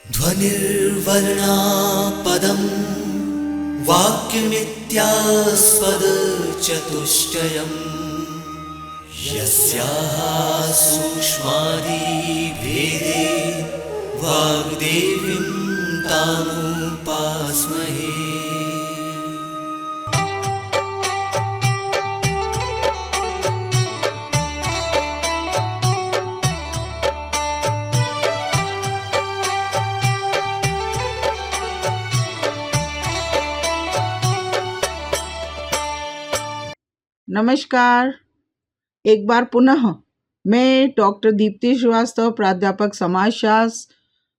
ध्वनिर्वर्णापदं वाक्यमित्यास्पदचतुष्टयम् यस्याः सूक्ष्मादिभेदे वाग्देवीं तामुपास्महे। नमस्कार। एक बार पुनः मैं डॉक्टर दीप्ति श्रीवास्तव, प्राध्यापक समाजशास्त्र,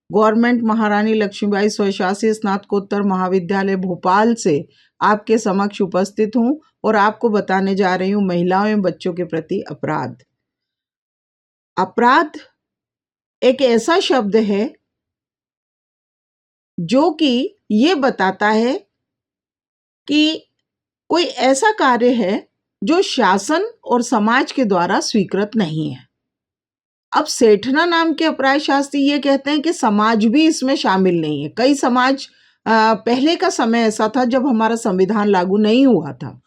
गवर्नमेंट महारानी लक्ष्मीबाई स्वशासी स्नातकोत्तर महाविद्यालय भोपाल से आपके समक्ष उपस्थित हूं और आपको बताने जा रही हूं महिलाओं एवं बच्चों के प्रति अपराध। अपराध एक ऐसा शब्द है जो कि ये बताता है कि कोई ऐसा कार्य है जो शासन और समाज के द्वारा स्वीकृत नहीं है। अब सेठना नाम के अपराध शास्त्री ये कहते हैं कि समाज भी इसमें शामिल नहीं है। कई समाज पहले का समय ऐसा था जब हमारा संविधान लागू नहीं हुआ था,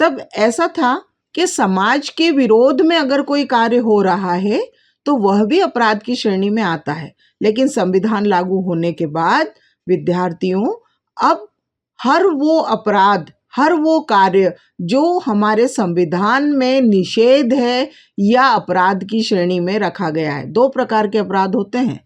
तब ऐसा था कि समाज के विरोध में अगर कोई कार्य हो रहा है तो वह भी अपराध की श्रेणी में आता है। लेकिन संविधान लागू होने के बाद विद्यार्थियों, अब हर वो अपराध, हर वो कार्य जो हमारे संविधान में निषेध है या अपराध की श्रेणी में रखा गया है। दो प्रकार के अपराध होते हैं,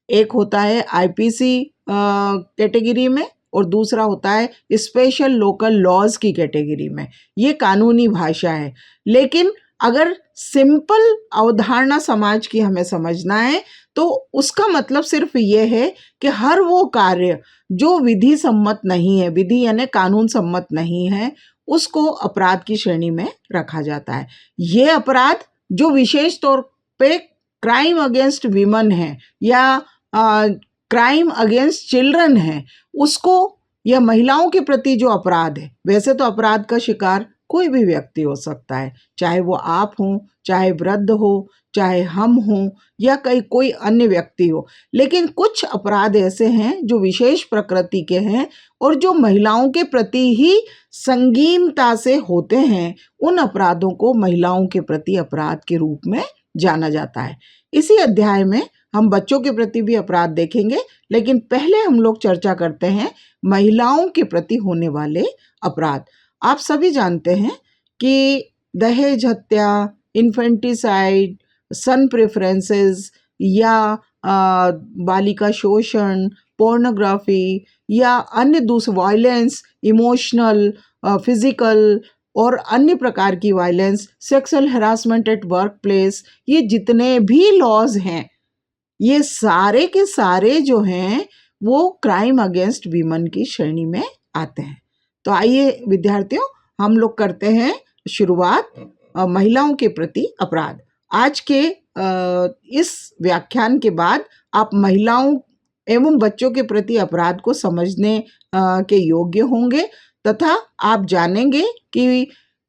एक होता है आईपीसी कैटेगरी में और दूसरा होता है स्पेशल लोकल लॉज की कैटेगरी में। ये कानूनी भाषा है, लेकिन अगर सिंपल अवधारणा समाज की हमें समझना है तो उसका मतलब सिर्फ ये है कि हर वो कार्य जो विधि सम्मत नहीं है, विधि यानी कानून सम्मत नहीं है, उसको अपराध की श्रेणी में रखा जाता है। ये अपराध जो विशेष तौर पे क्राइम अगेंस्ट वीमेन है या क्राइम अगेंस्ट चिल्ड्रन है, उसको या महिलाओं के प्रति जो अपराध है, वैसे तो अपराध का शिकार कोई भी व्यक्ति हो सकता है, चाहे वो आप हों, चाहे वृद्ध हो, चाहे हम हों या कोई अन्य व्यक्ति हो। लेकिन कुछ अपराध ऐसे हैं जो विशेष प्रकृति के हैं और जो महिलाओं के प्रति ही संगीनता से होते हैं। उन अपराधों को महिलाओं के प्रति अपराध के रूप में जाना जाता है। इसी अध्याय में हम बच्चों के प्रति भी अपराध देखेंगे, लेकिन पहले हम लोग चर्चा करते हैं महिलाओं के प्रति होने वाले अपराध। आप सभी जानते हैं कि दहेज हत्या, इन्फेंटिसाइड, सन प्रेफरेंसेस या बालिका शोषण, पोर्नोग्राफी या अन्य दूसरे वायलेंस, इमोशनल, फिजिकल और अन्य प्रकार की violence, sexual harassment at work place, ये जितने भी लॉज हैं, ये सारे के सारे जो हैं वो क्राइम अगेंस्ट वीमेन की श्रेणी में आते हैं। तो आइए विद्यार्थियों, हम लोग करते हैं शुरुआत महिलाओं के प्रति अपराध। आज के इस व्याख्यान के बाद आप महिलाओं एवं बच्चों के प्रति अपराध को समझने के योग्य होंगे तथा आप जानेंगे कि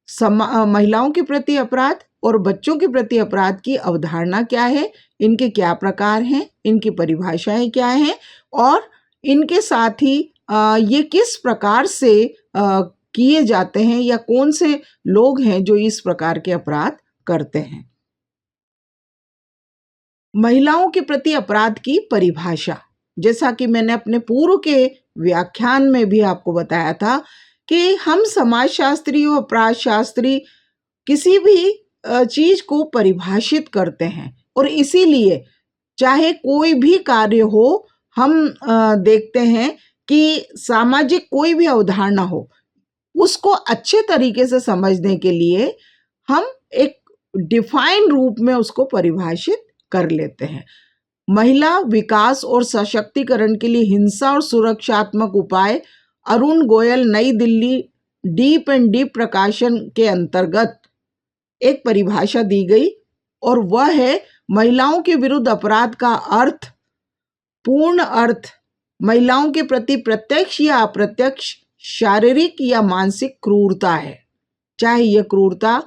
महिलाओं के प्रति अपराध और बच्चों के प्रति अपराध की अवधारणा क्या है, इनके क्या प्रकार हैं, इनकी परिभाषाएं क्या हैं और इनके साथ ही ये किस प्रकार से किए जाते हैं या कौन से लोग हैं जो इस प्रकार के अपराध करते हैं। महिलाओं के प्रति अपराध की परिभाषा, जैसा कि मैंने अपने पूर्व के व्याख्यान में भी आपको बताया था कि हम समाजशास्त्री और अपराध शास्त्री किसी भी चीज को परिभाषित करते हैं और इसीलिए चाहे कोई भी कार्य हो, हम देखते हैं कि सामाजिक कोई भी अवधारणा हो, उसको अच्छे तरीके से समझने के लिए हम एक डिफाइन रूप में उसको परिभाषित कर लेते हैं। महिला विकास और सशक्तिकरण के लिए हिंसा और सुरक्षात्मक उपाय, अरुण गोयल, नई दिल्ली, डीप एंड डीप प्रकाशन के अंतर्गत एक परिभाषा दी गई और वह है महिलाओं के विरुद्ध अपराध का अर्थ, पूर्ण अर्थ महिलाओं के प्रति प्रत्यक्ष या अप्रत्यक्ष शारीरिक या मानसिक क्रूरता है। चाहे यह क्रूरता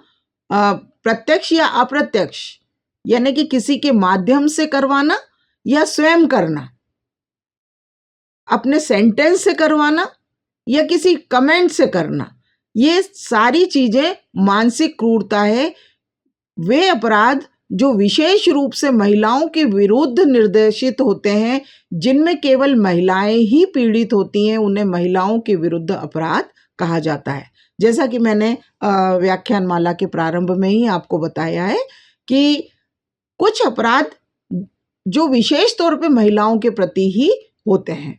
प्रत्यक्ष या अप्रत्यक्ष यानी कि किसी के माध्यम से करवाना या स्वयं करना, अपने सेंटेंस से करवाना या किसी कमेंट से करना, ये सारी चीजें मानसिक क्रूरता है। वे अपराध जो विशेष रूप से महिलाओं के विरुद्ध निर्देशित होते हैं, जिनमें केवल महिलाएं ही पीड़ित होती हैं, उन्हें महिलाओं के विरुद्ध अपराध कहा जाता है। जैसा कि मैंने व्याख्यान माला के प्रारंभ में ही आपको बताया है कि कुछ अपराध जो विशेष तौर पे महिलाओं के प्रति ही होते हैं,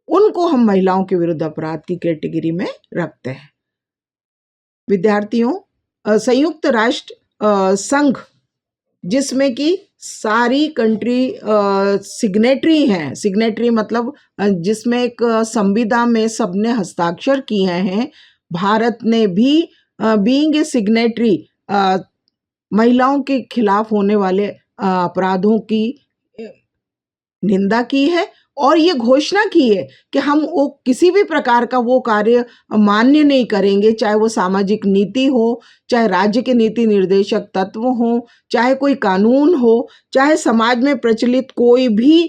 उनको हम महिलाओं के विरुद्ध अपराध की कैटेगरी में रखते हैं। विद्यार्थियों, संयुक्त राष्ट्र संघ, जिसमें कि सारी कंट्री सिग्नेटरी हैं, सिग्नेटरी मतलब जिसमें एक संविदा में सबने हस्ताक्षर किए हैं, भारत ने भी बीइंग ए सिग्नेटरी महिलाओं के खिलाफ होने वाले अपराधों की निंदा की है और ये घोषणा की है कि हम वो किसी भी प्रकार का वो कार्य मान्य नहीं करेंगे, चाहे वो सामाजिक नीति हो, चाहे राज्य के नीति निर्देशक तत्व हो, चाहे कोई कानून हो, चाहे समाज में प्रचलित कोई भी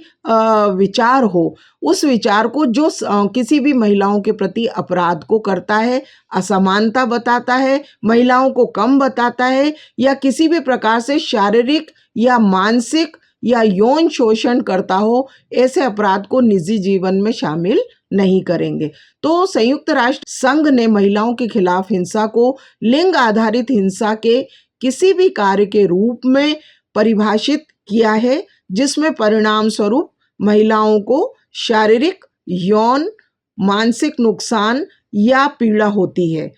विचार हो, उस विचार को जो किसी भी महिलाओं के प्रति अपराध को करता है, असमानता बताता है, महिलाओं को कम बताता है या किसी भी प्रकार से शारीरिक या मानसिक या यौन शोषण करता हो, ऐसे अपराध को निजी जीवन में शामिल नहीं करेंगे। तो संयुक्त राष्ट्र संघ ने महिलाओं के खिलाफ हिंसा को लिंग आधारित हिंसा के किसी भी कार्य के रूप में परिभाषित किया है, जिसमें परिणाम स्वरूप महिलाओं को शारीरिक, यौन, मानसिक नुकसान या पीड़ा होती है।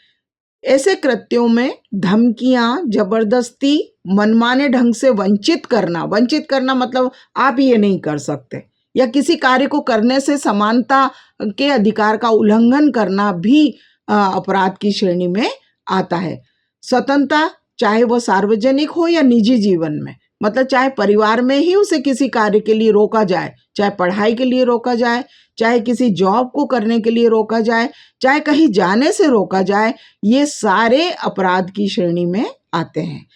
ऐसे कृत्यों में धमकियां, जबरदस्ती, मनमाने ढंग से वंचित करना मतलब आप ये नहीं कर सकते, या किसी कार्य को करने से समानता के अधिकार का उल्लंघन करना भी अपराध की श्रेणी में आता है। स्वतंत्रता, चाहे वो सार्वजनिक हो या निजी जीवन में, मतलब चाहे परिवार में ही उसे किसी कार्य के लिए रोका जाए, चाहे पढ़ाई के लिए रोका जाए, चाहे किसी जॉब को करने के लिए रोका जाए, चाहे कहीं जाने से रोका जाए, ये सारे अपराध की श्रेणी में आते हैं।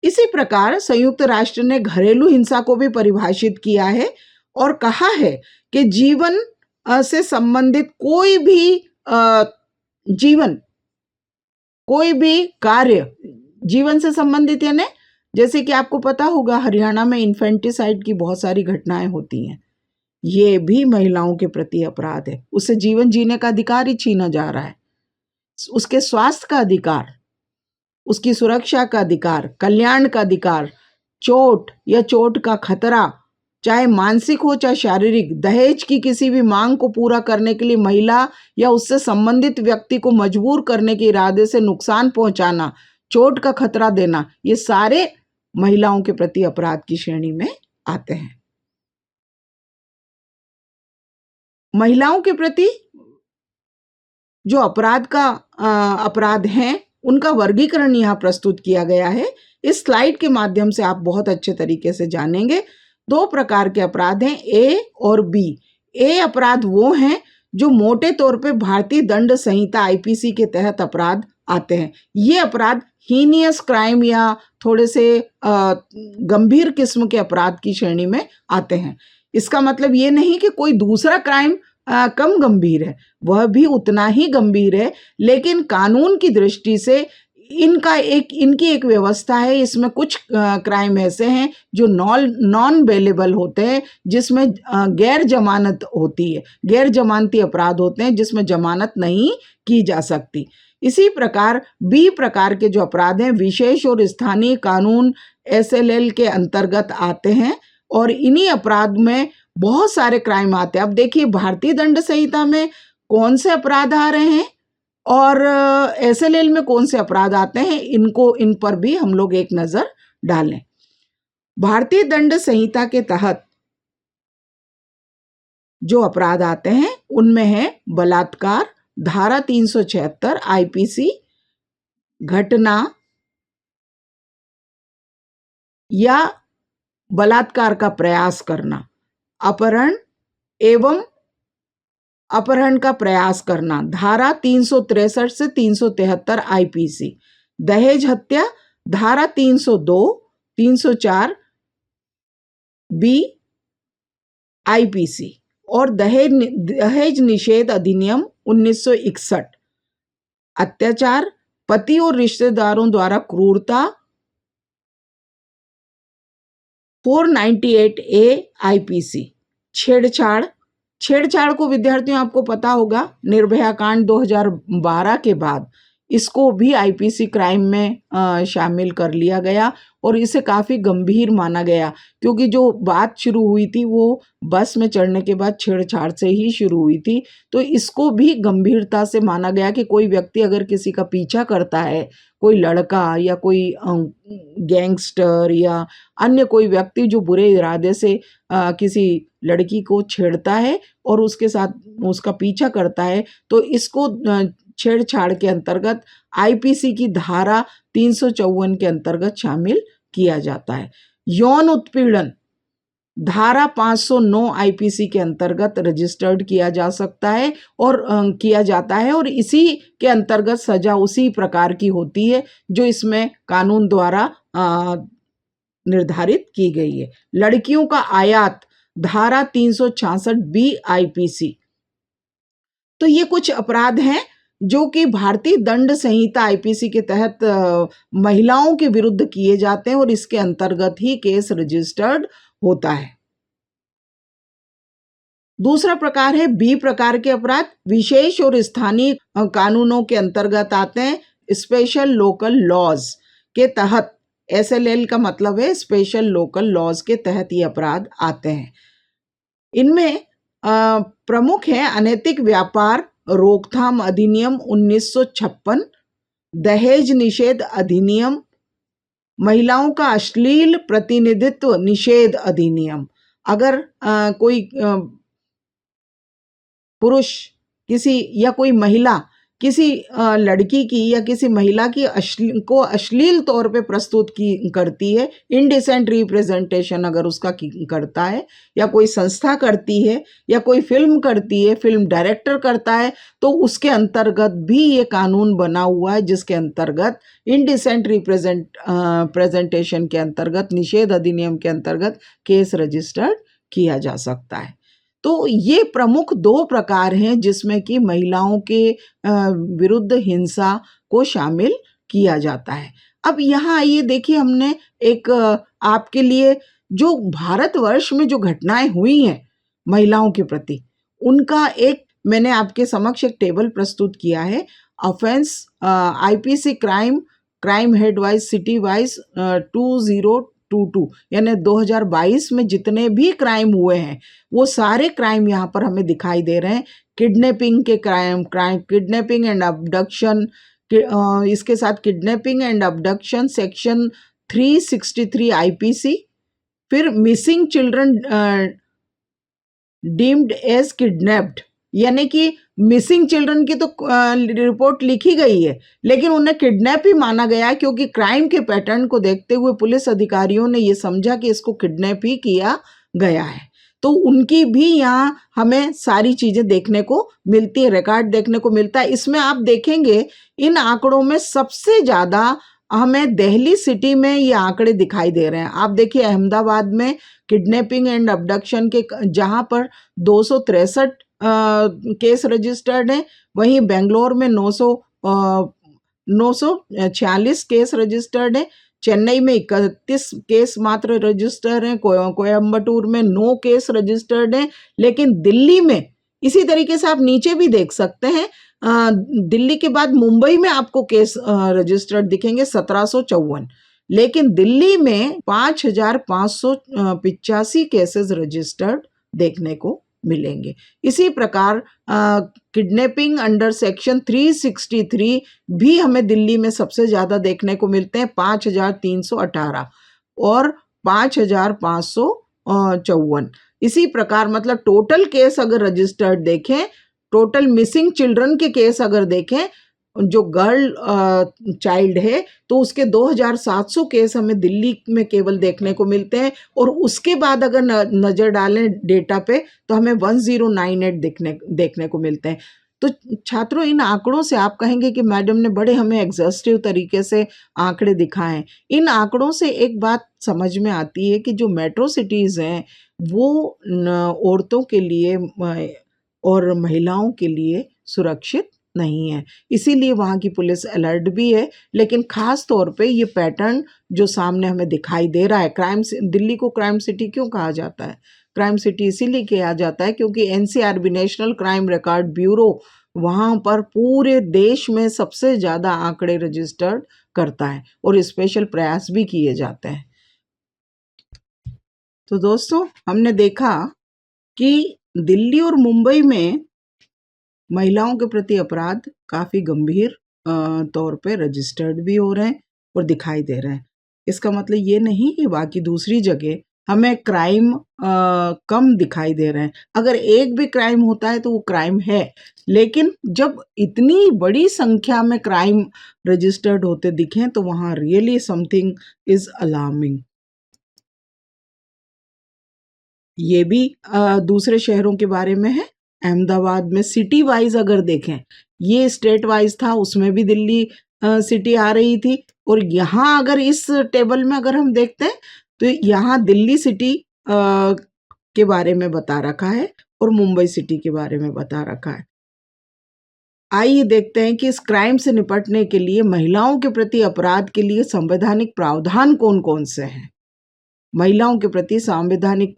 इसी प्रकार संयुक्त राष्ट्र ने घरेलू हिंसा को भी परिभाषित किया है और कहा है कि जीवन से संबंधित कोई भी कार्य, जीवन से संबंधित यानी जैसे कि आपको पता होगा हरियाणा में इन्फेंटिसाइड की बहुत सारी घटनाएं होती हैं, ये भी महिलाओं के प्रति अपराध है। उससे जीवन जीने का अधिकार ही छीना जा रहा है, उसके स्वास्थ्य का अधिकार, उसकी सुरक्षा का अधिकार, कल्याण का अधिकार, चोट या चोट का खतरा, चाहे मानसिक हो चाहे शारीरिक, दहेज की किसी भी मांग को पूरा करने के लिए महिला या उससे संबंधित व्यक्ति को मजबूर करने के इरादे से नुकसान पहुंचाना, चोट का खतरा देना, ये सारे महिलाओं के प्रति अपराध की श्रेणी में आते हैं। महिलाओं के प्रति जो अपराध हैं, उनका वर्गीकरण यहाँ प्रस्तुत किया गया है। इस स्लाइड के माध्यम से आप बहुत अच्छे तरीके से जानेंगे। 2 प्रकार के अपराध हैं, ए और बी। ए अपराध वो हैं जो मोटे तौर पे भारतीय दंड संहिता आईपीसी के तहत अपराध आते हैं। ये अपराध हीनियस क्राइम या थोड़े से गंभीर किस्म के अपराध की श्रेणी में आते हैं। इसका मतलब ये नहीं कि कोई दूसरा क्राइम कम गंभीर है, वह भी उतना ही गंभीर है, लेकिन कानून की दृष्टि से इनकी एक व्यवस्था है। इसमें कुछ क्राइम ऐसे हैं जो नॉन बेलेबल होते हैं, जिसमें गैर जमानत होती है, गैर जमानती अपराध होते हैं जिसमें जमानत नहीं की जा सकती। इसी प्रकार बी प्रकार के जो अपराध हैं विशेष और स्थानीय कानून SLL के अंतर्गत आते हैं और इन्हीं अपराध में बहुत सारे क्राइम आते हैं। अब देखिए भारतीय दंड संहिता में कौन से अपराध आ रहे हैं और SLL में कौन से अपराध आते हैं, इन पर भी हम लोग एक नजर डालें। भारतीय दंड संहिता के तहत जो अपराध आते हैं उनमें है बलात्कार, धारा 376 आईपीसी, घटना या बलात्कार का प्रयास करना, अपहरण एवं अपहरण का प्रयास करना, धारा 363 से 373 आईपीसी, दहेज हत्या, धारा 302, 304 बी आईपीसी और दहेज निषेध अधिनियम 1961, अत्याचार, पति और रिश्तेदारों द्वारा क्रूरता 498A IPC, छेड़छाड़ को विद्यार्थियों आपको पता होगा, निर्भया कांड 2012 के बाद इसको भी आईपीसी क्राइम में शामिल कर लिया गया और इसे काफ़ी गंभीर माना गया, क्योंकि जो बात शुरू हुई थी वो बस में चढ़ने के बाद छेड़छाड़ से ही शुरू हुई थी। तो इसको भी गंभीरता से माना गया कि कोई व्यक्ति अगर किसी का पीछा करता है, कोई लड़का या कोई गैंगस्टर या अन्य कोई व्यक्ति जो बुरे इरादे से किसी लड़की को छेड़ता है और उसके साथ उसका पीछा करता है, तो इसको छेड़छाड़ के अंतर्गत आईपीसी की धारा 354 के अंतर्गत शामिल किया जाता है। यौन उत्पीड़न धारा 509 आईपीसी के अंतर्गत रजिस्टर्ड किया जा सकता है और किया जाता है, और इसी के अंतर्गत सजा उसी प्रकार की होती है जो इसमें कानून द्वारा निर्धारित की गई है। लड़कियों का आयात धारा 366B आईपीसी। तो ये कुछ अपराध हैं जो कि भारतीय दंड संहिता आईपीसी के तहत महिलाओं के विरुद्ध किए जाते हैं और इसके अंतर्गत ही केस रजिस्टर्ड होता है। दूसरा प्रकार है बी प्रकार के अपराध, विशेष और स्थानीय कानूनों के अंतर्गत आते हैं। स्पेशल लोकल लॉज के तहत, SLL का मतलब है स्पेशल लोकल लॉज के तहत ये अपराध आते हैं। इनमें प्रमुख है अनैतिक व्यापार रोकथाम अधिनियम 1956, दहेज निषेध अधिनियम, महिलाओं का अश्लील प्रतिनिधित्व निषेध अधिनियम। अगर कोई पुरुष किसी या कोई महिला किसी लड़की की या किसी महिला की अश्लील तौर पे प्रस्तुत करती है, इनडिसेंट रिप्रेजेंटेशन अगर उसका करता है, या कोई संस्था करती है या कोई फिल्म करती है, फिल्म डायरेक्टर करता है, तो उसके अंतर्गत भी ये कानून बना हुआ है जिसके अंतर्गत इनडिसेंट रिप्रेजेंटेशन के अंतर्गत निषेध अधिनियम के अंतर्गत केस रजिस्टर्ड किया जा सकता है। तो ये प्रमुख दो प्रकार हैं जिसमें कि महिलाओं के विरुद्ध हिंसा को शामिल किया जाता है। अब यहाँ आइए देखिए, हमने एक आपके लिए जो भारतवर्ष में जो घटनाएं हुई हैं महिलाओं के प्रति, उनका एक मैंने आपके समक्ष एक टेबल प्रस्तुत किया है। Offence IPC crime head wise city wise 2022 यानी 2022 में जितने भी क्राइम हुए हैं वो सारे क्राइम यहाँ पर हमें दिखाई दे रहे हैं। किडनैपिंग के क्राइम किडनैपिंग एंड अबडक्शन, इसके साथ kidnapping and abduction section 363 IPC, फिर missing children deemed as kidnapped, यानी कि मिसिंग चिल्ड्रन की तो रिपोर्ट लिखी गई है लेकिन उन्हें किडनैप ही माना गया क्योंकि क्राइम के पैटर्न को देखते हुए पुलिस अधिकारियों ने ये समझा कि इसको किडनैप ही किया गया है। तो उनकी भी यहाँ हमें सारी चीज़ें देखने को मिलती है, रिकॉर्ड देखने को मिलता है। इसमें आप देखेंगे इन आंकड़ों में सबसे ज़्यादा हमें दिल्ली सिटी में ये आंकड़े दिखाई दे रहे हैं। आप देखिए अहमदाबाद में किडनैपिंग एंड अबडक्शन के जहाँ पर 263 केस रजिस्टर्ड हैं, वहीं बेंगलोर में 946 केस रजिस्टर्ड हैं, चेन्नई में 31 केस मात्र रजिस्टर्ड हैं, कोयम्बटूर में 9 केस रजिस्टर्ड हैं, लेकिन दिल्ली में इसी तरीके से आप नीचे भी देख सकते हैं, दिल्ली के बाद मुंबई में आपको केस रजिस्टर्ड दिखेंगे 1754, लेकिन दिल्ली में 5585 केसेस रजिस्टर्ड देखने को मिलेंगे। इसी प्रकार किडनैपिंग अंडर सेक्शन 363 भी हमें दिल्ली में सबसे ज़्यादा देखने को मिलते हैं 5318 और 5554। इसी प्रकार मतलब टोटल केस अगर रजिस्टर्ड देखें, टोटल मिसिंग चिल्ड्रन के केस अगर देखें, जो गर्ल चाइल्ड है तो उसके 2700 केस हमें दिल्ली में केवल देखने को मिलते हैं, और उसके बाद अगर नज़र डालें डेटा पे तो हमें 1098 देखने को मिलते हैं। तो छात्रों, इन आंकड़ों से आप कहेंगे कि मैडम ने बड़े हमें एग्जॉस्टिव तरीके से आंकड़े दिखाए। इन आंकड़ों से एक बात समझ में आती है कि जो मेट्रो सिटीज़ हैं वो औरतों के लिए और महिलाओं के लिए सुरक्षित नहीं है, इसीलिए वहाँ की पुलिस अलर्ट भी है। लेकिन ख़ास तौर पे ये पैटर्न जो सामने हमें दिखाई दे रहा है, दिल्ली को क्राइम सिटी क्यों कहा जाता है? क्राइम सिटी इसीलिए कहा जाता है क्योंकि NCRB, national crime record bureau, वहाँ पर पूरे देश में सबसे ज़्यादा आंकड़े रजिस्टर्ड करता है और स्पेशल प्रयास भी किए जाते हैं। तो दोस्तों, हमने देखा कि दिल्ली और मुंबई में महिलाओं के प्रति अपराध काफ़ी गंभीर तौर पे रजिस्टर्ड भी हो रहे हैं और दिखाई दे रहे हैं। इसका मतलब ये नहीं कि बाकी दूसरी जगह हमें क्राइम कम दिखाई दे रहे हैं। अगर एक भी क्राइम होता है तो वो क्राइम है, लेकिन जब इतनी बड़ी संख्या में क्राइम रजिस्टर्ड होते दिखें तो वहाँ रियली समथिंग इज अलार्मिंग। ये भी दूसरे शहरों के बारे में है। अहमदाबाद में सिटी वाइज अगर देखें, ये स्टेट वाइज था, उसमें भी दिल्ली सिटी आ रही थी। और यहाँ अगर इस टेबल में अगर हम देखते हैं तो यहाँ दिल्ली सिटी के बारे में बता रखा है और मुंबई सिटी के बारे में बता रखा है। आइए देखते हैं कि इस क्राइम से निपटने के लिए महिलाओं के प्रति अपराध के लिए संवैधानिक प्रावधान कौन कौन से हैं। महिलाओं के प्रति संवैधानिक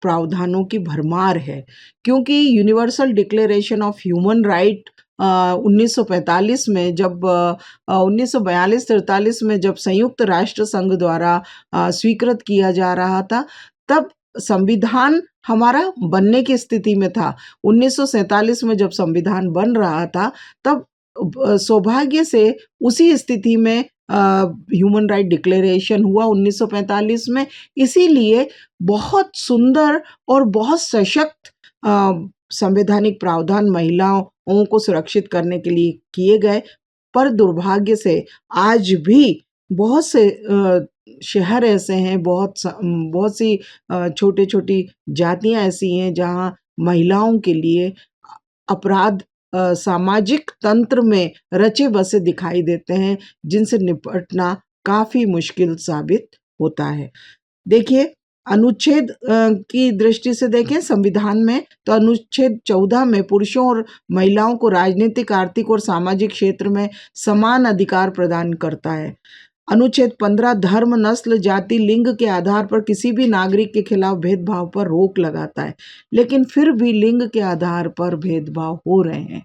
प्रावधानों की भरमार है, क्योंकि universal declaration of human right 1945 में जब 1942-43 में जब संयुक्त राष्ट्र संघ द्वारा स्वीकृत किया जा रहा था, तब संविधान हमारा बनने की स्थिति में था। 1947 में जब संविधान बन रहा था, तब सौभाग्य से उसी स्थिति में ह्यूमन राइट डिक्लेरेशन हुआ 1945 में। इसीलिए बहुत सुंदर और बहुत सशक्त संवैधानिक प्रावधान महिलाओं को सुरक्षित करने के लिए किए गए। पर दुर्भाग्य से आज भी बहुत से शहर ऐसे हैं, बहुत सी छोटी छोटी जातियां ऐसी हैं जहां महिलाओं के लिए अपराध सामाजिक तंत्र में रचे बसे दिखाई देते हैं, जिनसे निपटना काफी मुश्किल साबित होता है। देखिए, अनुच्छेद की दृष्टि से देखें संविधान में, तो अनुच्छेद 14 में पुरुषों और महिलाओं को राजनीतिक, आर्थिक और सामाजिक क्षेत्र में समान अधिकार प्रदान करता है। अनुच्छेद 15 धर्म, नस्ल, जाति, लिंग के आधार पर किसी भी नागरिक के खिलाफ भेदभाव पर रोक लगाता है। लेकिन फिर भी लिंग के आधार पर भेदभाव हो रहे हैं।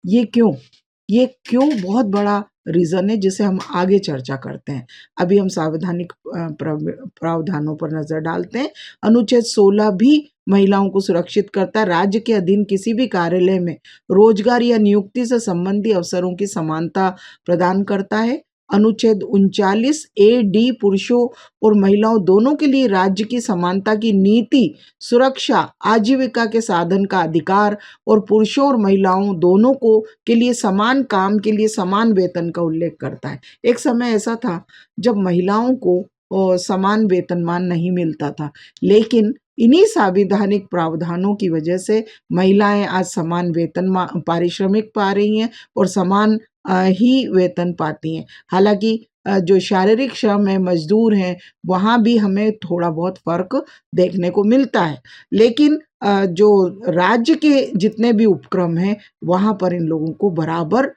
ये क्यों बहुत बड़ा रीजन है, जिसे हम आगे चर्चा करते हैं। अभी हम संवैधानिक प्रावधानों पर नजर डालते हैं। अनुच्छेद 16 भी महिलाओं को सुरक्षित करता है। राज्य के अधीन किसी भी कार्यालय में रोजगार या नियुक्ति से संबंधी अवसरों की समानता प्रदान करता है। अनुच्छेद 39A(D) पुरुषों और महिलाओं दोनों के लिए राज्य की समानता की नीति, सुरक्षा, आजीविका के साधन का अधिकार और पुरुषों और महिलाओं दोनों को के लिए समान काम के लिए समान वेतन का उल्लेख करता है। एक समय ऐसा था जब महिलाओं को समान वेतनमान नहीं मिलता था, लेकिन इन्हीं संवैधानिक प्रावधानों की वजह से महिलाएं आज समान वेतन पारिश्रमिक पा रही हैं और समान ही वेतन पाती हैं। हालांकि जो शारीरिक श्रम है, मजदूर हैं, वहाँ भी हमें थोड़ा बहुत फर्क देखने को मिलता है, लेकिन जो राज्य के जितने भी उपक्रम हैं वहाँ पर इन लोगों को बराबर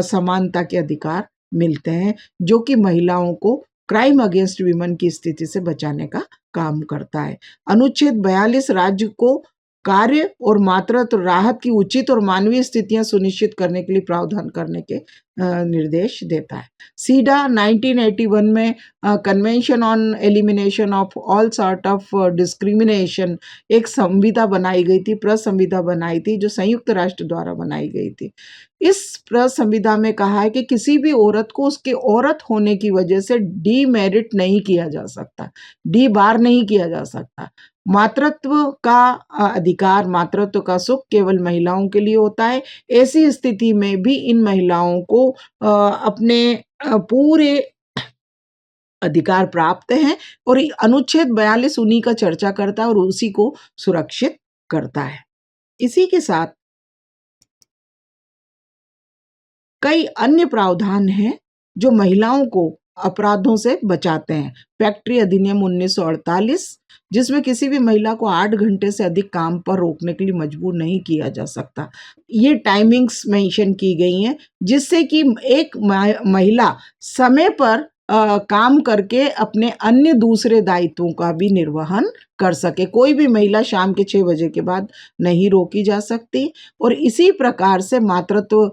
समानता के अधिकार मिलते हैं, जो कि महिलाओं को क्राइम अगेंस्ट वीमेन की स्थिति से बचाने का काम करता है। अनुच्छेद 42 राज्य को कार्य और मातृत्व राहत की उचित और मानवीय स्थितियां सुनिश्चित करने के लिए प्रावधान करने के निर्देश देता है। सीडा 1981 में convention on elimination of all sort of discrimination एक संविधा बनाई गई थी, प्रसंविधा बनाई थी, जो संयुक्त राष्ट्र द्वारा बनाई गई थी। इस प्रसंविधा में कहा है कि किसी भी औरत को उसके औरत होने की वजह से डीमेरिट नहीं किया जा सकता, डी बार नहीं किया जा सकता। मातृत्व का अधिकार, मातृत्व का सुख केवल महिलाओं के लिए होता है। ऐसी स्थिति में भी इन महिलाओं को अपने पूरे अधिकार प्राप्त हैं और अनुच्छेद 42 उन्हीं का चर्चा करता है और उसी को सुरक्षित करता है। इसी के साथ कई अन्य प्रावधान हैं जो महिलाओं को अपराधों से बचाते हैं। फैक्ट्री अधिनियम 1948, जिसमें किसी भी महिला को 8 घंटे से अधिक काम पर रोकने के लिए मजबूर नहीं किया जा सकता। ये टाइमिंग्स मेंशन की गई हैं जिससे कि एक महिला समय पर काम करके अपने अन्य दूसरे दायित्वों का भी निर्वहन कर सके। कोई भी महिला शाम के 6 बजे के बाद नहीं रोकी जा सकती। और इसी प्रकार से मातृत्व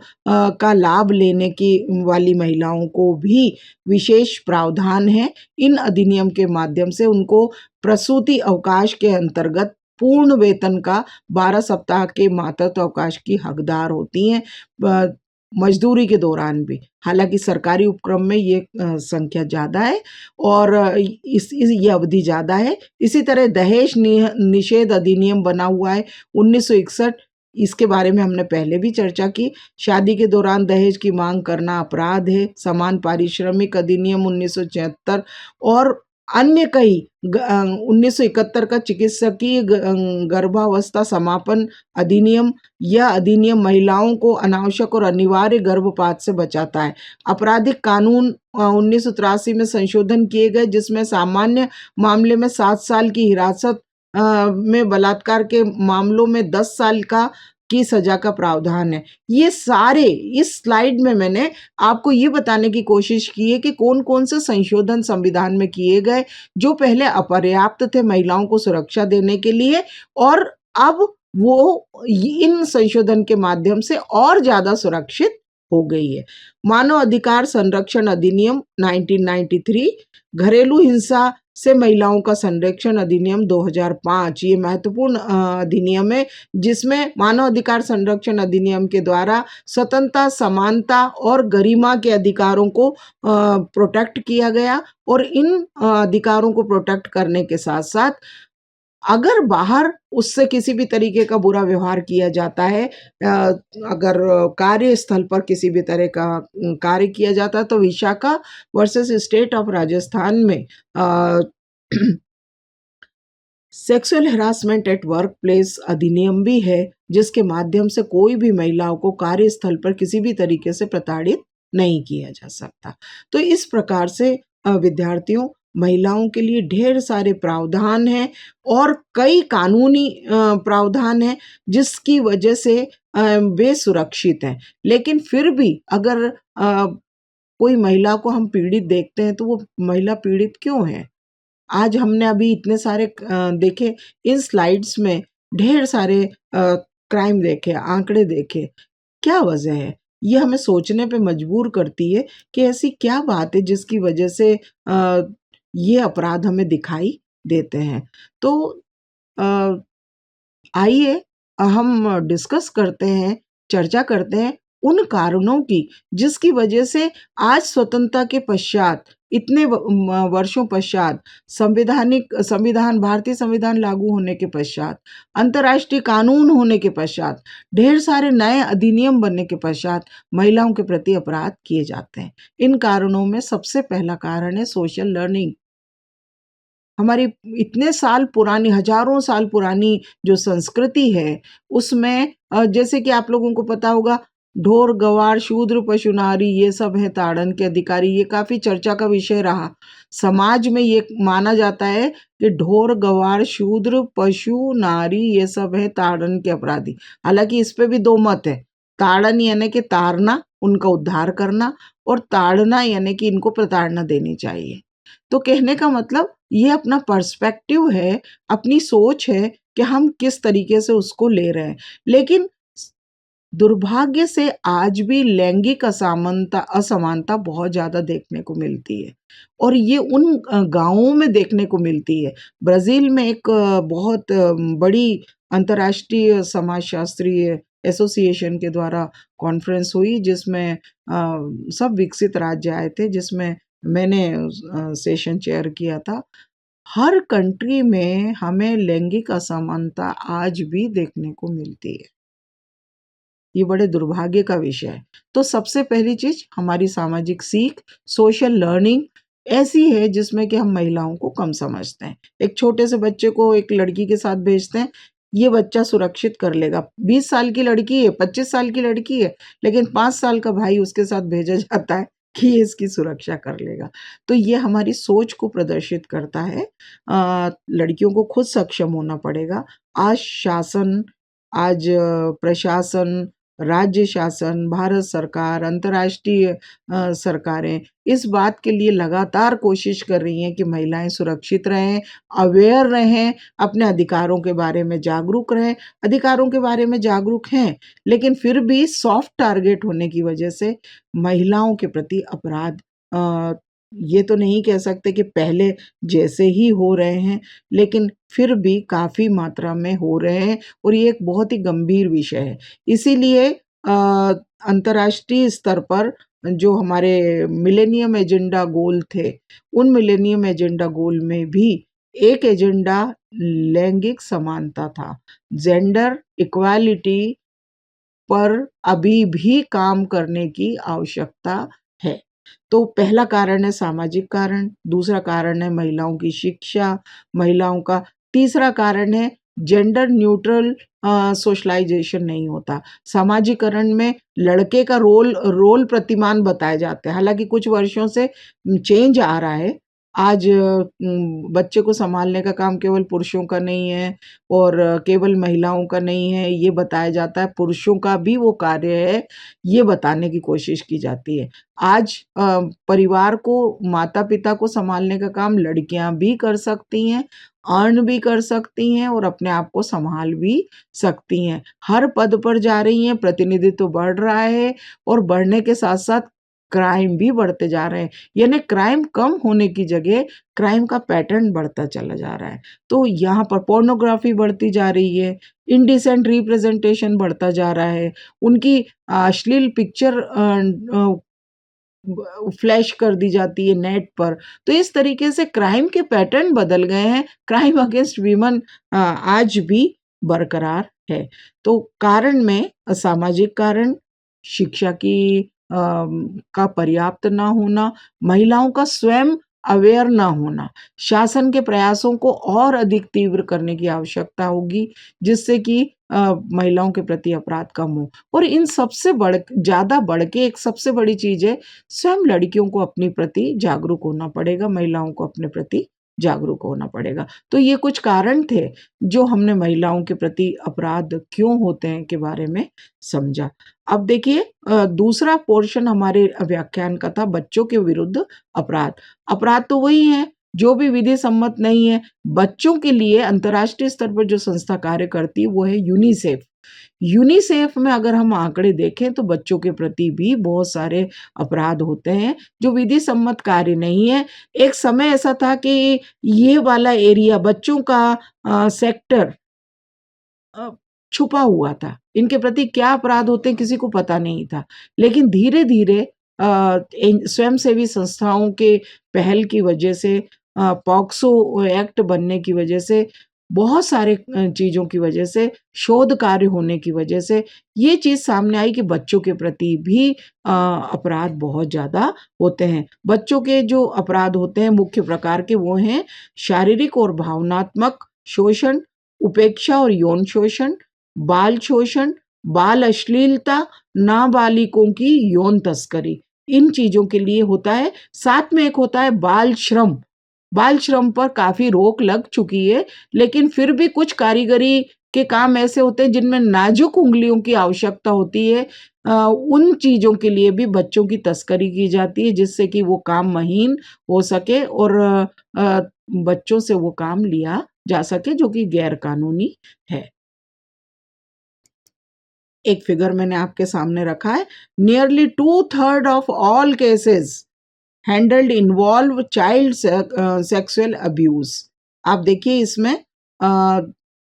का लाभ लेने की वाली महिलाओं को भी विशेष प्रावधान है। इन अधिनियम के माध्यम से उनको प्रसूति अवकाश के अंतर्गत पूर्ण वेतन का 12 सप्ताह के मातृत्व अवकाश की हकदार होती हैं, मजदूरी के दौरान भी। हालांकि सरकारी उपक्रम में ये संख्या ज़्यादा है और ये अवधि ज़्यादा है। इसी तरह दहेज निषेध अधिनियम बना हुआ है 1961, इसके बारे में हमने पहले भी चर्चा की। शादी के दौरान दहेज की मांग करना अपराध है। समान पारिश्रमिक अधिनियम 1976 और अन्य कई 1971 का चिकित्सकीय गर्भावस्था समापन अधिनियम, यह अधिनियम महिलाओं को अनावश्यक और अनिवार्य गर्भपात से बचाता है। आपराधिक कानून 1983 में संशोधन किए गए जिसमें सामान्य मामले में 7 साल की हिरासत में, बलात्कार के मामलों में 10 साल की सजा का प्रावधान है। ये सारे इस स्लाइड में मैंने आपको ये बताने की कोशिश की है कि कौन कौन से संशोधन संविधान में किए गए जो पहले अपर्याप्त थे महिलाओं को सुरक्षा देने के लिए, और अब वो इन संशोधन के माध्यम से और ज़्यादा सुरक्षित हो गई है। मानव अधिकार संरक्षण अधिनियम 1993, घरेलू हिंसा से महिलाओं का संरक्षण अधिनियम 2005, ये महत्वपूर्ण अधिनियम है जिसमें मानव अधिकार संरक्षण अधिनियम के द्वारा स्वतंत्रता, समानता और गरिमा के अधिकारों को प्रोटेक्ट किया गया। और इन अधिकारों को प्रोटेक्ट करने के साथ साथ अगर बाहर उससे किसी भी तरीके का बुरा व्यवहार किया जाता है, अगर कार्यस्थल पर किसी भी तरह का कार्य किया जाता है, तो Vishakha versus state of Rajasthan में sexual harassment at work place अधिनियम भी है जिसके माध्यम से कोई भी महिलाओं को कार्यस्थल पर किसी भी तरीके से प्रताड़ित नहीं किया जा सकता। तो इस प्रकार से विद्यार्थियों, महिलाओं के लिए ढेर सारे प्रावधान हैं और कई कानूनी प्रावधान हैं जिसकी वजह से वे सुरक्षित हैं। लेकिन फिर भी अगर कोई महिला को हम पीड़ित देखते हैं तो वो महिला पीड़ित क्यों है? आज हमने अभी इतने सारे देखे, इन स्लाइड्स में ढेर सारे क्राइम देखे, आंकड़े देखे। क्या वजह है? ये हमें सोचने पे मजबूर करती है कि ऐसी क्या बात है जिसकी वजह से ये अपराध हमें दिखाई देते हैं। तो आइए हम डिस्कस करते हैं, चर्चा करते हैं उन कारणों की जिसकी वजह से आज स्वतंत्रता के पश्चात, इतने वर्षों पश्चात, भारतीय संविधान लागू होने के पश्चात, अंतर्राष्ट्रीय कानून होने के पश्चात, ढेर सारे नए अधिनियम बनने के पश्चात महिलाओं के प्रति अपराध किए जाते हैं। इन कारणों में सबसे पहला कारण है सोशल लर्निंग। हमारी इतने साल पुरानी, हजारों साल पुरानी जो संस्कृति है उसमें जैसे कि आप लोगों को पता होगा, ढोर गवार शूद्र पशु नारी ये सब है ताड़न के अधिकारी। ये काफी चर्चा का विषय रहा। समाज में ये माना जाता है कि ढोर गवार शूद्र पशु नारी ये सब है ताड़न के अपराधी। हालांकि इस पे भी दो मत है। ताड़न यानी कि ताड़ना, उनका उद्धार करना, और ताड़ना यानी कि इनको प्रताड़ना देनी चाहिए। तो कहने का मतलब ये अपना पर्सपेक्टिव है, अपनी सोच है कि हम किस तरीके से उसको ले रहे हैं। लेकिन दुर्भाग्य से आज भी लैंगिक असमानता बहुत ज़्यादा देखने को मिलती है और ये उन गांवों में देखने को मिलती है। ब्राज़ील में एक बहुत बड़ी अंतर्राष्ट्रीय समाजशास्त्रीय एसोसिएशन के द्वारा कॉन्फ्रेंस हुई जिसमें सब विकसित राज्य आए थे, जिसमें मैंने सेशन चेयर किया था। हर कंट्री में हमें लैंगिक असमानता आज भी देखने को मिलती है। ये बड़े दुर्भाग्य का विषय है। तो सबसे पहली चीज हमारी सामाजिक सीख, सोशल लर्निंग ऐसी है जिसमें कि हम महिलाओं को कम समझते हैं। एक छोटे से बच्चे को एक लड़की के साथ भेजते हैं, ये बच्चा सुरक्षित कर लेगा। 20 साल की लड़की है, 25 साल की लड़की है, लेकिन 5 साल का भाई उसके साथ भेजा जाता है कि ये इसकी सुरक्षा कर लेगा। तो ये हमारी सोच को प्रदर्शित करता है। लड़कियों को खुद सक्षम होना पड़ेगा। आज शासन, आज प्रशासन, राज्य शासन, भारत सरकार, अंतर्राष्ट्रीय सरकारें इस बात के लिए लगातार कोशिश कर रही हैं कि महिलाएं सुरक्षित रहें, अवेयर रहें, अपने अधिकारों के बारे में जागरूक रहें। अधिकारों के बारे में जागरूक हैं, लेकिन फिर भी सॉफ्ट टारगेट होने की वजह से महिलाओं के प्रति अपराध ये तो नहीं कह सकते कि पहले जैसे ही हो रहे हैं, लेकिन फिर भी काफ़ी मात्रा में हो रहे हैं और ये एक बहुत ही गंभीर विषय है। इसीलिए अंतर्राष्ट्रीय स्तर पर जो हमारे मिलेनियम एजेंडा गोल थे, उन मिलेनियम एजेंडा गोल में भी एक एजेंडा लैंगिक समानता था। जेंडर इक्वालिटी पर अभी भी काम करने की आवश्यकता है। तो पहला कारण है सामाजिक कारण, दूसरा कारण है महिलाओं की शिक्षा, महिलाओं का, तीसरा कारण है जेंडर न्यूट्रल सोशलाइजेशन नहीं होता। सामाजिकरण में लड़के का रोल प्रतिमान बताए जाते हैं। हालांकि कुछ वर्षों से चेंज आ रहा है। आज बच्चे को संभालने का काम केवल पुरुषों का नहीं है और केवल महिलाओं का नहीं है, ये बताया जाता है। पुरुषों का भी वो कार्य है, ये बताने की कोशिश की जाती है। आज परिवार को, माता पिता को संभालने का काम लड़कियां भी कर सकती हैं, अर्न भी कर सकती हैं और अपने आप को संभाल भी सकती हैं। हर पद पर जा रही हैं, प्रतिनिधित्व बढ़ रहा है और बढ़ने के साथ साथ क्राइम भी बढ़ते जा रहे हैं। यानी क्राइम कम होने की जगह क्राइम का पैटर्न बढ़ता चला जा रहा है। तो यहाँ पर पोर्नोग्राफी बढ़ती जा रही है, इनडिसेंट रिप्रेजेंटेशन बढ़ता जा रहा है, उनकी अश्लील पिक्चर फ्लैश कर दी जाती है नेट पर। तो इस तरीके से क्राइम के पैटर्न बदल गए हैं। क्राइम अगेंस्ट वीमेन आज भी बरकरार है। तो कारण में असामाजिक कारण, शिक्षा की का पर्याप्त ना होना, महिलाओं का स्वयं अवेयर ना होना, शासन के प्रयासों को और अधिक तीव्र करने की आवश्यकता होगी, जिससे कि महिलाओं के प्रति अपराध कम हो। और इन सबसे ज़्यादा बढ़ के एक सबसे बड़ी चीज़ है, स्वयं लड़कियों को अपने प्रति जागरूक होना पड़ेगा, महिलाओं को अपने प्रति जागरूक होना पड़ेगा। तो ये कुछ कारण थे जो हमने महिलाओं के प्रति अपराध क्यों होते हैं के बारे में समझा। अब देखिए दूसरा पोर्शन हमारे व्याख्यान का था बच्चों के विरुद्ध अपराध। अपराध तो वही है जो भी विधि सम्मत नहीं है। बच्चों के लिए अंतर्राष्ट्रीय स्तर पर जो संस्था कार्य करती है वो है यूनिसेफ। यूनिसेफ में अगर हम आंकड़े देखें तो बच्चों के प्रति भी बहुत सारे अपराध होते हैं जो विधि सम्मत कार्य नहीं है। एक समय ऐसा था कि ये वाला एरिया, बच्चों का सेक्टर छुपा हुआ था, इनके प्रति क्या अपराध होते हैं किसी को पता नहीं था। लेकिन धीरे धीरे स्वयंसेवी संस्थाओं के पहल की वजह से, पॉक्सो एक्ट बनने की वजह से, बहुत सारे चीज़ों की वजह से, शोध कार्य होने की वजह से ये चीज़ सामने आई कि बच्चों के प्रति भी अपराध बहुत ज़्यादा होते हैं। बच्चों के जो अपराध होते हैं मुख्य प्रकार के वो हैं शारीरिक और भावनात्मक शोषण, उपेक्षा और यौन शोषण, बाल शोषण, बाल अश्लीलता, नाबालिगों की यौन तस्करी, इन चीज़ों के लिए होता है। साथ में एक होता है बाल श्रम। बाल श्रम पर काफ़ी रोक लग चुकी है, लेकिन फिर भी कुछ कारीगरी के काम ऐसे होते हैं जिनमें नाजुक उंगलियों की आवश्यकता होती है। उन चीज़ों के लिए भी बच्चों की तस्करी की जाती है जिससे कि वो काम महीन हो सके और बच्चों से वो काम लिया जा सके जो कि गैर कानूनी है। एक फिगर मैंने आपके सामने रखा है। Nearly 2/3 of all cases handled involve child sexual abuse. आप देखिए इसमें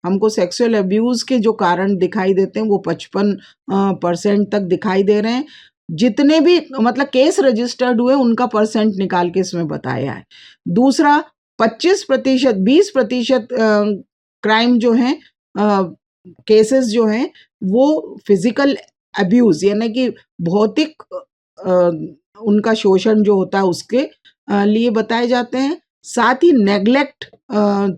हमको सेक्सुअल अब्यूज के जो कारण दिखाई देते हैं वो 55% तक दिखाई दे रहे हैं। जितने भी मतलब केस रजिस्टर्ड हुए उनका परसेंट निकाल के इसमें बताया है। दूसरा 25%, 20% क्राइम जो हैं, केसेस जो हैं वो फिजिकल अब्यूज यानी कि भौतिक उनका शोषण जो होता है उसके लिए बताए जाते हैं। साथ ही नेग्लेक्ट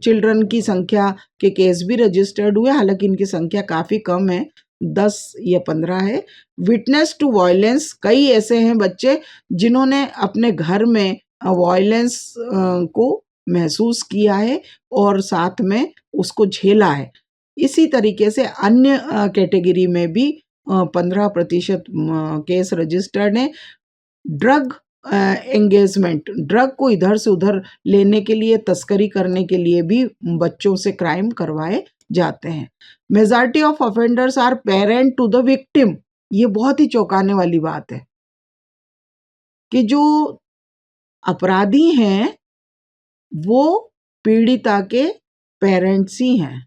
चिल्ड्रन की संख्या के केस भी रजिस्टर्ड हुए, हालांकि इनकी संख्या काफ़ी कम है, 10 या 15 है। विटनेस टू वायलेंस, कई ऐसे हैं बच्चे जिन्होंने अपने घर में वायलेंस को महसूस किया है और साथ में उसको झेला है। इसी तरीके से अन्य कैटेगरी में भी 15% केस रजिस्टर्ड हैं। ड्रग एंगेजमेंट, ड्रग को इधर से उधर लेने के लिए, तस्करी करने के लिए भी बच्चों से क्राइम करवाए जाते हैं। Majority of offenders are parent to the victim, ये बहुत ही चौंकाने वाली बात है कि जो अपराधी हैं वो पीड़िता के पेरेंट्स ही हैं।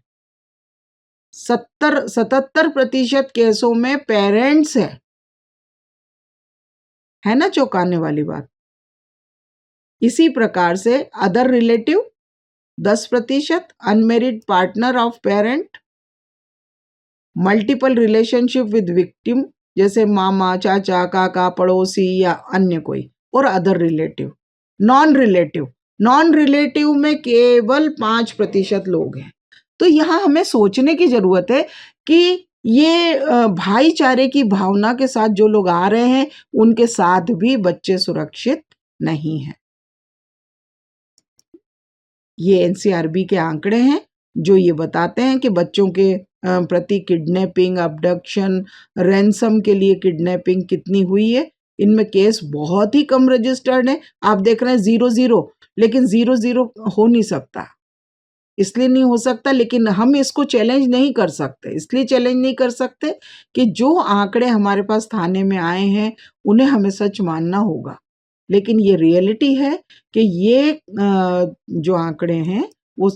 77% केसों में पेरेंट्स है ना चौंकाने वाली बात। इसी प्रकार से other relative 10%, unmarried partner of parent, multiple relationship with victim जैसे मामा, चाचा, काका, पड़ोसी या अन्य कोई, और अदर रिलेटिव। नॉन रिलेटिव में केवल 5% लोग हैं। तो यहाँ हमें सोचने की जरूरत है कि ये भाईचारे की भावना के साथ जो लोग आ रहे हैं उनके साथ भी बच्चे सुरक्षित नहीं हैं। ये एनसीआरबी के आंकड़े हैं जो ये बताते हैं कि बच्चों के प्रति किडनैपिंग, अबडक्शन, रैंसम के लिए किडनैपिंग कितनी हुई है। इनमें केस बहुत ही कम रजिस्टर्ड है। आप देख रहे हैं 0-0, लेकिन 0-0 हो नहीं सकता, इसलिए नहीं हो सकता, लेकिन हम इसको चैलेंज नहीं कर सकते। इसलिए चैलेंज नहीं कर सकते कि जो आंकड़े हमारे पास थाने में आए हैं उन्हें हमें सच मानना होगा, लेकिन ये रियलिटी है कि ये जो आंकड़े हैं वो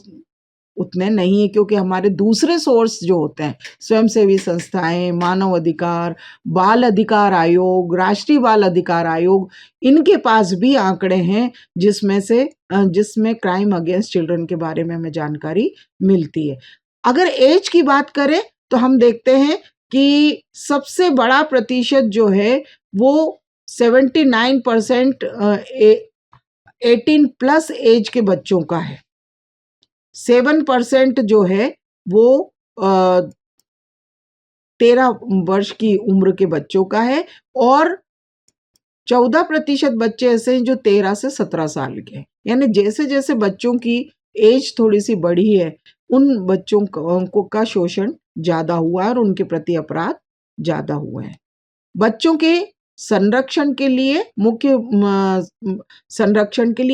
उतने नहीं है, क्योंकि हमारे दूसरे सोर्स जो होते हैं, स्वयंसेवी संस्थाएं, मानव अधिकार, बाल अधिकार आयोग, राष्ट्रीय बाल अधिकार आयोग, इनके पास भी आंकड़े हैं जिसमें क्राइम अगेंस्ट चिल्ड्रन के बारे में हमें जानकारी मिलती है। अगर एज की बात करें तो हम देखते हैं कि सबसे बड़ा प्रतिशत जो है वो 79% 18+ एज के बच्चों का है। 7% जो है वो 13 वर्ष की उम्र के बच्चों का है, और 14% बच्चे ऐसे हैं जो 13 से 17 साल के हैं। यानी जैसे जैसे बच्चों की एज थोड़ी सी बढ़ी है, उन बच्चों का शोषण ज्यादा हुआ है और उनके प्रति अपराध ज्यादा हुए हैं। बच्चों के संरक्षण के लिए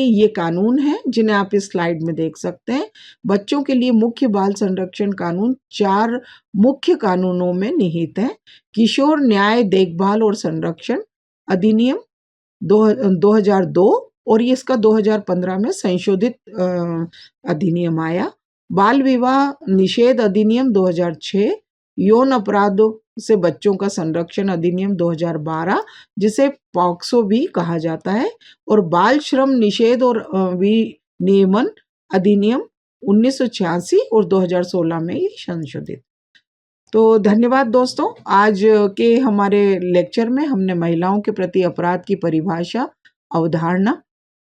ये कानून है जिन्हें आप इस स्लाइड में देख सकते हैं। बच्चों के लिए मुख्य बाल संरक्षण कानून 4 मुख्य कानूनों में निहित है। किशोर न्याय देखभाल और संरक्षण अधिनियम 2002, और ये इसका 2015 में संशोधित अधिनियम आया। बाल विवाह निषेध अधिनियम 2006, यौन अपराधों से बच्चों का संरक्षण अधिनियम 2012 जिसे पॉक्सो भी कहा जाता है, और बाल श्रम निषेध और विनियमन अधिनियम 1986 और 2016 में ये संशोधित। तो धन्यवाद दोस्तों, आज के हमारे लेक्चर में हमने महिलाओं के प्रति अपराध की परिभाषा, अवधारणा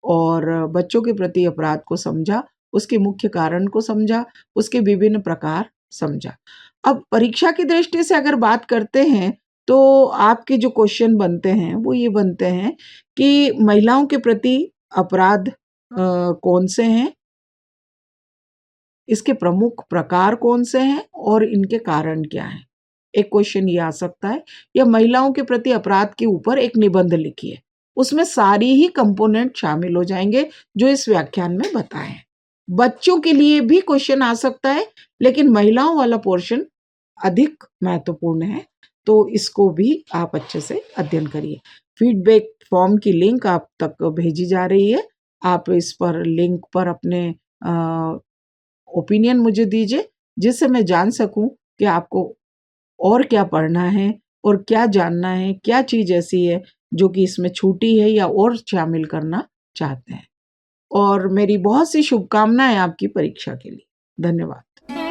और बच्चों के प्रति अपराध को समझा, उसके मुख्य कारण को समझा, उसके विभिन्न प्रकार समझा। अब परीक्षा की दृष्टि से अगर बात करते हैं तो आपके जो क्वेश्चन बनते हैं वो ये बनते हैं कि महिलाओं के प्रति अपराध कौन से हैं, इसके प्रमुख प्रकार कौन से हैं और इनके कारण क्या हैं। एक क्वेश्चन ये आ सकता है, या महिलाओं के प्रति अपराध के ऊपर एक निबंध लिखिए, उसमें सारी ही कंपोनेंट शामिल हो जाएंगे जो इस व्याख्यान में बताए हैं। बच्चों के लिए भी क्वेश्चन आ सकता है, लेकिन महिलाओं वाला पोर्शन अधिक महत्वपूर्ण है, तो इसको भी आप अच्छे से अध्ययन करिए। फीडबैक फॉर्म की लिंक आप तक भेजी जा रही है, आप इस पर लिंक पर अपने ओपिनियन मुझे दीजिए, जिससे मैं जान सकूं कि आपको और क्या पढ़ना है और क्या जानना है, क्या चीज़ ऐसी है जो कि इसमें छूटी है या और शामिल करना चाहते हैं। और मेरी बहुत सी शुभकामनाएं आपकी परीक्षा के लिए। धन्यवाद।